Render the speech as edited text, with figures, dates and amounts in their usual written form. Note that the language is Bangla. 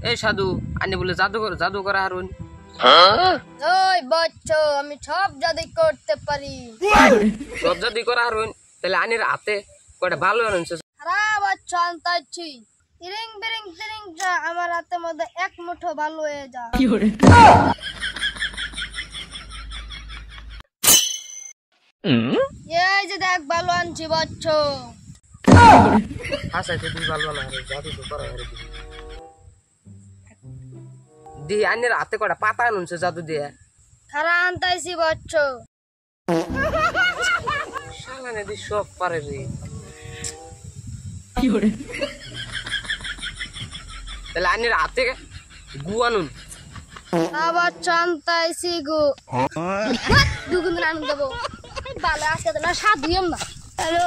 এই সাধু আনি বলে জাদু করা হারুন। ওই বাচ্চা আমি সব জাদু করতে পারি। সব জাদু করা হারুন তাহলে আনির হাতে কয়টা ভালো আনছে। হারা বাচ্চা আনতাছি তিরিং বিরিং তিরিং যা আমার হাতের মধ্যে এক মুঠো ভালো হয়ে যা। এই যে দেখ ভালো আনছি বাচ্চা। হাসাইতে তুই ভালো না রে, জাদু তো করা হারে দি আনির হাতে কয়টা পাতা আনছে জাদু দিয়ে। হারা আনতাইছি বাচ্চা। শালা না দি সব পারে রে। তাহলে আনির হাতে গু আনুন। আবার চান্তাইছি গো দুগুণ রান দেবো ভালো আজকে তো না সাধুইম না। হ্যালো